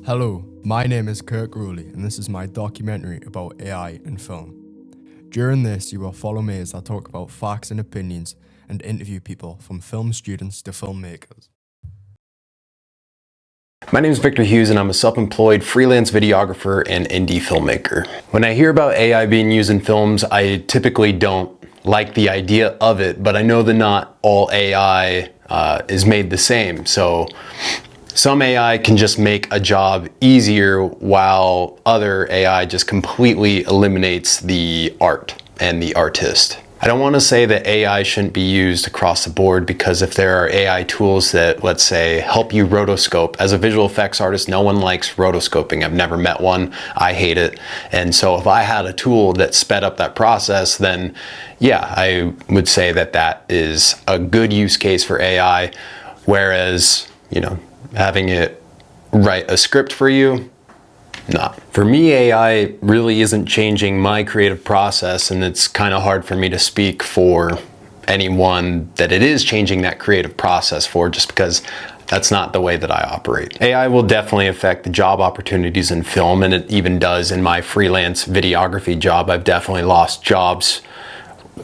Hello, my name is Kirk Rowley and this is my documentary about AI and film. During this, you will follow me as I talk about facts and opinions and interview people from film students to filmmakers. My name is Victor Hughes and I'm a self-employed freelance videographer and indie filmmaker. When I hear about AI being used in films, I typically don't like the idea of it, but I know that not all AI is made the same. So some AI can just make a job easier while other AI just completely eliminates the art and the artist. I don't want to say that AI shouldn't be used across the board, because if there are AI tools that, let's say, help you rotoscope, as a visual effects artist, no one likes rotoscoping. I've never met one. I hate it. And so if I had a tool that sped up that process, then yeah, I would say that that is a good use case for AI. Whereas, having it write a script for you, nah. For me, AI really isn't changing my creative process, and it's kind of hard for me to speak for anyone that it is changing that creative process for, just because that's not the way that I operate. AI will definitely affect the job opportunities in film, and it even does in my freelance videography job. I've definitely lost jobs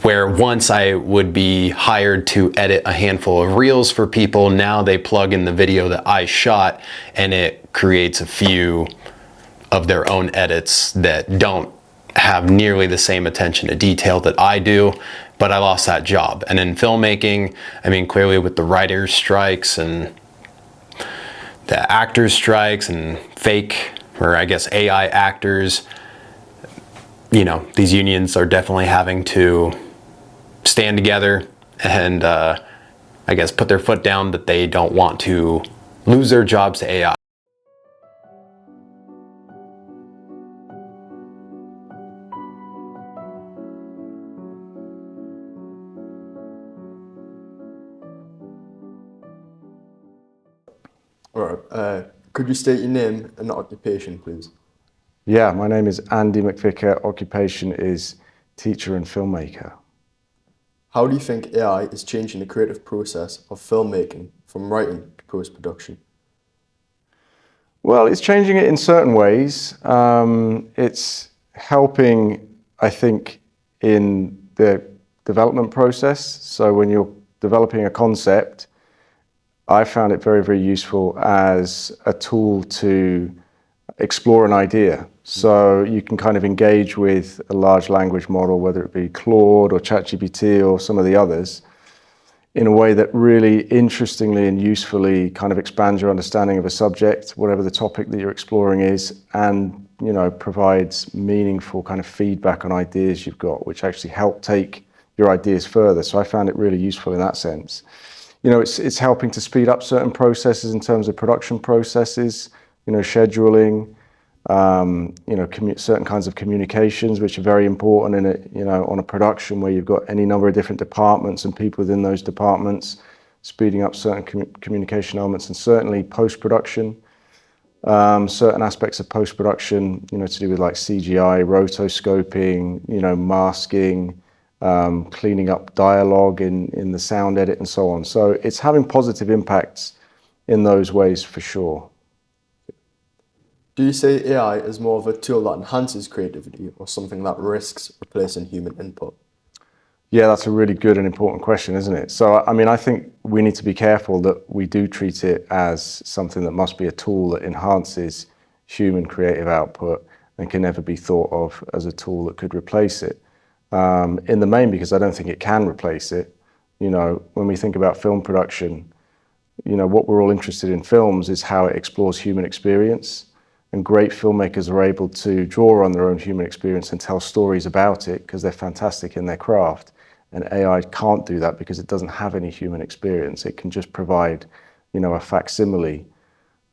where once I would be hired to edit a handful of reels for people, now they plug in the video that I shot and it creates a few of their own edits that don't have nearly the same attention to detail that I do, but I lost that job. And in filmmaking, clearly with the writers' strikes and the actors' strikes and fake, or I guess AI actors, these unions are definitely having to stand together and I guess put their foot down that they don't want to lose their jobs to AI. Alright, could you state your name and occupation, please? Yeah, my name is Andy McVicker. Occupation is teacher and filmmaker. How do you think AI is changing the creative process of filmmaking from writing to post-production? Well, it's changing it in certain ways. It's helping, I think, in the development process. So when you're developing a concept, I found it very, very useful as a tool to explore an idea. So you can kind of engage with a large language model, whether it be Claude or ChatGPT or some of the others, in a way that really interestingly and usefully kind of expands your understanding of a subject, whatever the topic that you're exploring is, and provides meaningful kind of feedback on ideas you've got, which actually help take your ideas further. So I found it really useful in that sense. It's helping to speed up certain processes in terms of production processes, scheduling, certain kinds of communications, which are very important on a production where you've got any number of different departments and people within those departments, speeding up certain communication elements, and certainly post-production, certain aspects of post-production, to do with like CGI, rotoscoping, masking, cleaning up dialogue in the sound edit and so on. So it's having positive impacts in those ways for sure. Do you say AI is more of a tool that enhances creativity or something that risks replacing human input? Yeah, that's a really good and important question, isn't it? So, I think we need to be careful that we do treat it as something that must be a tool that enhances human creative output and can never be thought of as a tool that could replace it. In the main, because I don't think it can replace it. When we think about film production, what we're all interested in films is how it explores human experience. And great filmmakers are able to draw on their own human experience and tell stories about it because they're fantastic in their craft. And AI can't do that because it doesn't have any human experience. It can just provide, a facsimile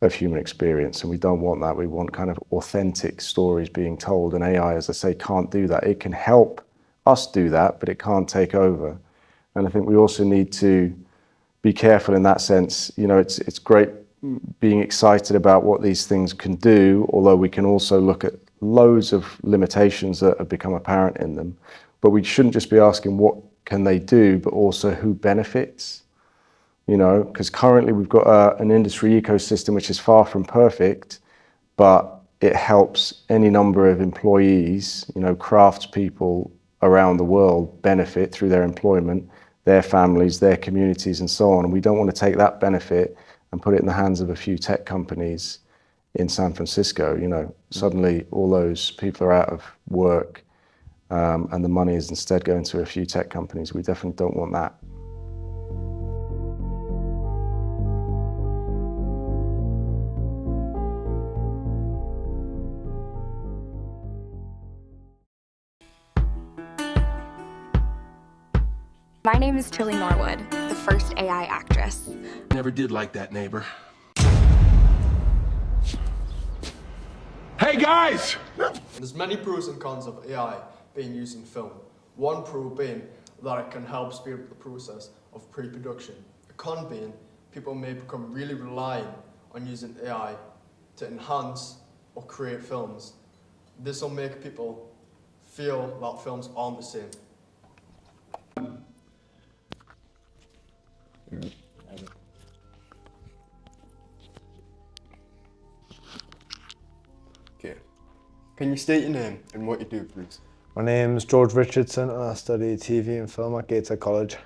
of human experience. And we don't want that. We want kind of authentic stories being told. And AI, as I say, can't do that. It can help us do that, but it can't take over. And I think we also need to be careful in that sense. It's great being excited about what these things can do, although we can also look at loads of limitations that have become apparent in them. But we shouldn't just be asking what can they do, but also who benefits. Because currently we've got an industry ecosystem which is far from perfect, but it helps any number of employees, craftspeople around the world benefit through their employment, their families, their communities, and so on. And we don't want to take that benefit and put it in the hands of a few tech companies in San Francisco. Suddenly all those people are out of work, and the money is instead going to a few tech companies. We definitely don't want that. My name is Tilly Norwood, the first AI actress. Never did like that neighbor. Hey guys! There's many pros and cons of AI being used in film. One pro being that it can help speed up the process of pre-production. A con being people may become really reliant on using AI to enhance or create films. This will make people feel that films aren't the same. Okay. Can you state your name and what you do, please? My name's George Richardson and I study TV and film at Gateshead College.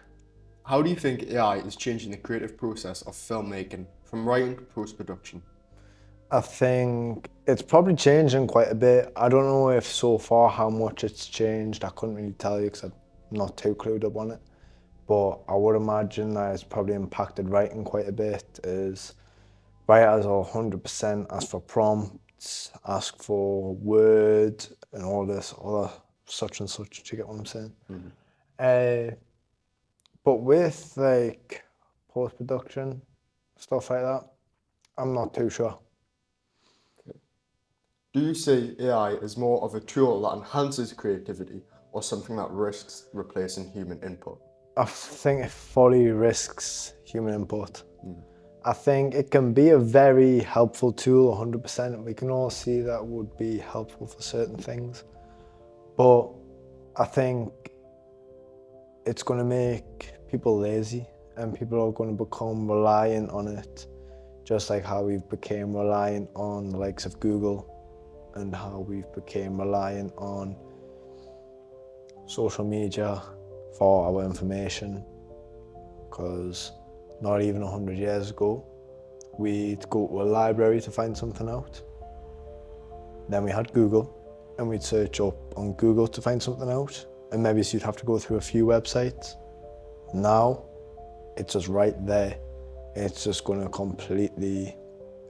How do you think AI is changing the creative process of filmmaking from writing to post-production? I think it's probably changing quite a bit. I don't know if so far how much it's changed. I couldn't really tell you because I'm not too clued up on it. But I would imagine that it's probably impacted writing quite a bit. Is writers are 100% ask for prompts, ask for word and all this other such and such. Do you get what I'm saying? Mm-hmm. But with like post-production, stuff like that, I'm not too sure. Do you see AI as more of a tool that enhances creativity or something that risks replacing human input? I think it fully risks human input. I think it can be a very helpful tool, 100%. We can all see that would be helpful for certain things. But I think it's going to make people lazy and people are going to become reliant on it, just like how we've become reliant on the likes of Google and how we've become reliant on social media for our information. Because not even 100 years ago, we'd go to a library to find something out. Then we had Google, and we'd search up on Google to find something out. And maybe so you'd have to go through a few websites. Now, it's just right there. It's just going to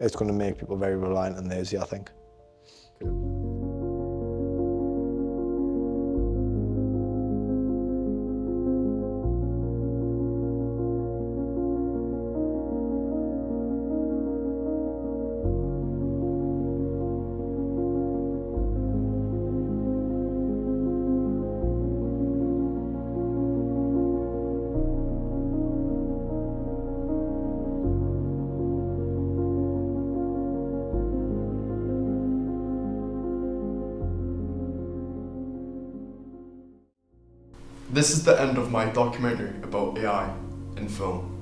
it's going to make people very reliant and lazy, I think. This is the end of my documentary about AI in film.